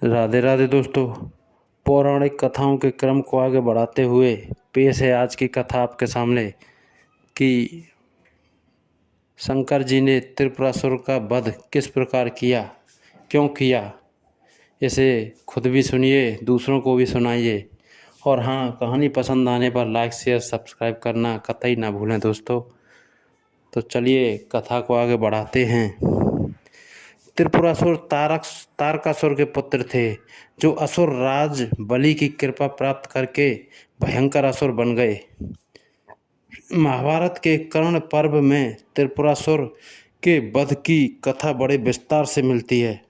राधे राधे दोस्तों। पौराणिक कथाओं के क्रम को आगे बढ़ाते हुए पेश है आज की कथा आपके सामने कि शंकर जी ने त्रिपुरासुर का वध किस प्रकार किया, क्यों किया। इसे खुद भी सुनिए, दूसरों को भी सुनाइए। और हाँ, कहानी पसंद आने पर लाइक शेयर सब्सक्राइब करना कतई ना भूलें दोस्तों। तो चलिए कथा को आगे बढ़ाते हैं। त्रिपुरासुर तारकासुर के पुत्र थे, जो असुर राज बलि की कृपा प्राप्त करके भयंकर असुर बन गए। महाभारत के कर्ण पर्व में त्रिपुरासुर के वध की कथा बड़े विस्तार से मिलती है।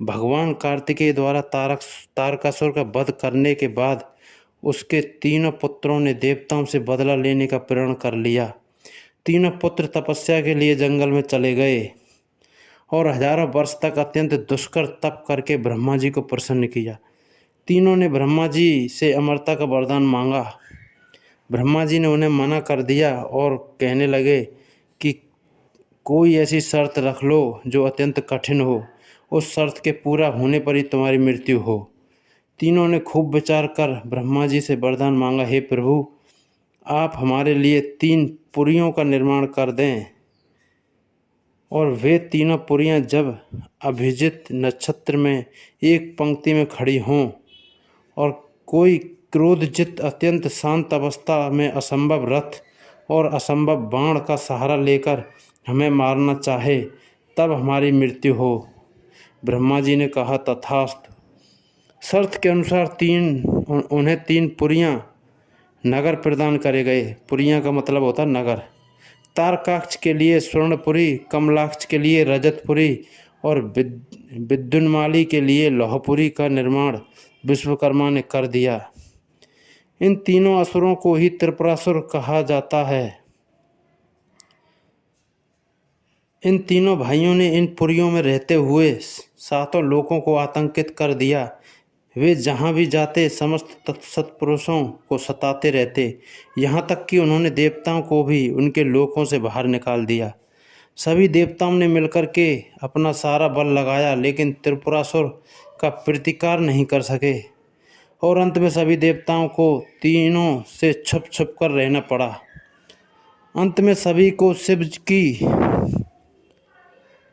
भगवान कार्तिकेय द्वारा तारकासुर का वध करने के बाद उसके तीनों पुत्रों ने देवताओं से बदला लेने का प्रण कर लिया। तीनों पुत्र तपस्या के लिए जंगल में चले गए और हजारों वर्ष तक अत्यंत दुष्कर तप करके ब्रह्मा जी को प्रसन्न किया। तीनों ने ब्रह्मा जी से अमरता का वरदान मांगा। ब्रह्मा जी ने उन्हें मना कर दिया और कहने लगे कि कोई ऐसी शर्त रख लो जो अत्यंत कठिन हो, उस शर्त के पूरा होने पर ही तुम्हारी मृत्यु हो। तीनों ने खूब विचार कर ब्रह्मा जी से वरदान मांगा, हे प्रभु, आप हमारे लिए 3 पुरियों का निर्माण कर दें। और वे तीनों पुरियां जब अभिजित नक्षत्र में एक पंक्ति में खड़ी हों और कोई क्रोधजित अत्यंत शांत अवस्था में असंभव रथ और असंभव बाण का सहारा लेकर हमें मारना चाहे, तब हमारी मृत्यु हो। ब्रह्मा जी ने कहा, तथास्तु। शर्त के अनुसार उन्हें 3 पुरियां नगर प्रदान करे गए। पुरियां का मतलब होता नगर। तारकाक्ष के लिए स्वर्णपुरी, कमलाक्ष के लिए रजतपुरी और विद्युन्माली के लिए लौहपुरी का निर्माण विश्वकर्मा ने कर दिया। इन तीनों असुरों को ही त्रिपुरासुर कहा जाता है। इन तीनों भाइयों ने इन पुरियों में रहते हुए 7 लोकों को आतंकित कर दिया। वे जहाँ भी जाते समस्त सत्पुरुषों को सताते रहते, यहाँ तक कि उन्होंने देवताओं को भी उनके लोकों से बाहर निकाल दिया। सभी देवताओं ने मिलकर के अपना सारा बल लगाया, लेकिन त्रिपुरासुर का प्रतिकार नहीं कर सके और अंत में सभी देवताओं को तीनों से छुप छुप कर रहना पड़ा। अंत में सभी को शिव की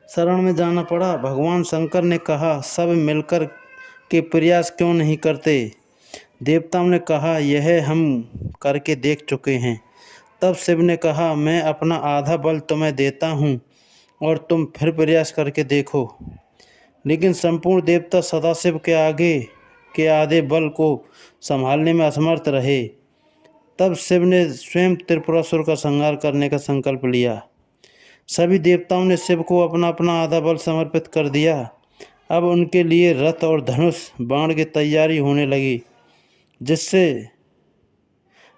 शरण में जाना पड़ा। भगवान शंकर ने कहा, सब मिलकर के प्रयास क्यों नहीं करते। देवताओं ने कहा, यह हम करके देख चुके हैं। तब शिव ने कहा, मैं अपना आधा बल तुम्हें देता हूँ और तुम फिर प्रयास करके देखो। लेकिन संपूर्ण देवता सदाशिव के आगे के आधे बल को संभालने में असमर्थ रहे। तब शिव ने स्वयं त्रिपुरासुर का संहार करने का संकल्प लिया। सभी देवताओं ने शिव को अपना अपना आधा बल समर्पित कर दिया। अब उनके लिए रथ और धनुष बाण की तैयारी होने लगी, जिससे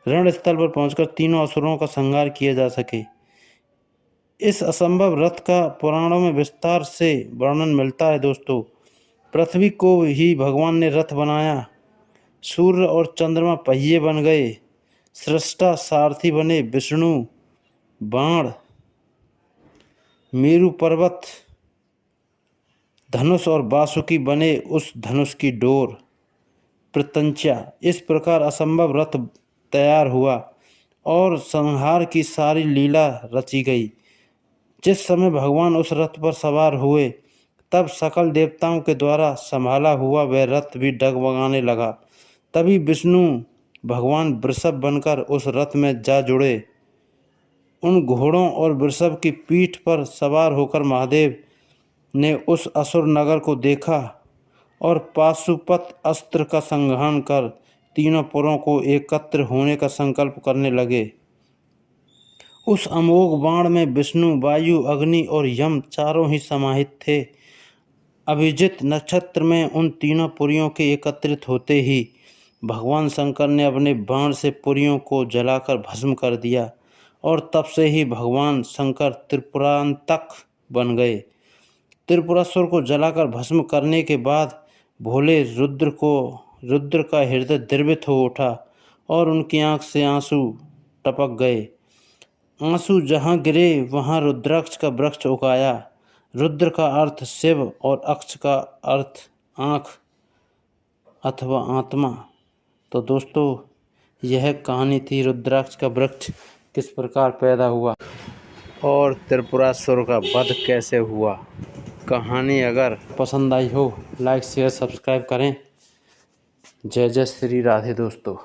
रणस्थल पर पहुंचकर तीनों असुरों का संहार किया जा सके। इस असंभव रथ का पुराणों में विस्तार से वर्णन मिलता है दोस्तों। पृथ्वी को ही भगवान ने रथ बनाया, सूर्य और चंद्रमा पहिए बन गए, सृष्टा सारथी बने, विष्णु बाण, मेरु पर्वत धनुष और वासुकी बने उस धनुष की डोर, प्रत्यंचा। इस प्रकार असंभव रथ तैयार हुआ और संहार की सारी लीला रची गई। जिस समय भगवान उस रथ पर सवार हुए, तब सकल देवताओं के द्वारा संभाला हुआ वह रथ भी डगमगाने लगा। तभी विष्णु भगवान वृषभ बनकर उस रथ में जा जुड़े। उन घोड़ों और वृषभ की पीठ पर सवार होकर महादेव ने उस असुर नगर को देखा और पाशुपत अस्त्र का संघान कर तीनों पुरों को एकत्र होने का संकल्प करने लगे। उस अमोघ बाण में विष्णु, वायु, अग्नि और यम चारों ही समाहित थे। अभिजित नक्षत्र में उन तीनों पुरियों के एकत्रित होते ही भगवान शंकर ने अपने बाण से पुरियों को जलाकर भस्म कर दिया और तब से ही भगवान शंकर त्रिपुरांतक बन गए। त्रिपुरासुर को जलाकर भस्म करने के बाद भोले रुद्र का हृदय द्रवित हो उठा और उनकी आंख से आंसू टपक गए। आंसू जहाँ गिरे वहाँ रुद्राक्ष का वृक्ष उगाया। रुद्र का अर्थ शिव और अक्ष का अर्थ आँख अथवा आत्मा। तो दोस्तों यह कहानी थी रुद्राक्ष का वृक्ष किस प्रकार पैदा हुआ और त्रिपुरासुर का वध कैसे हुआ। कहानी अगर पसंद आई हो लाइक शेयर सब्सक्राइब करें। जय जय श्री राधे दोस्तों।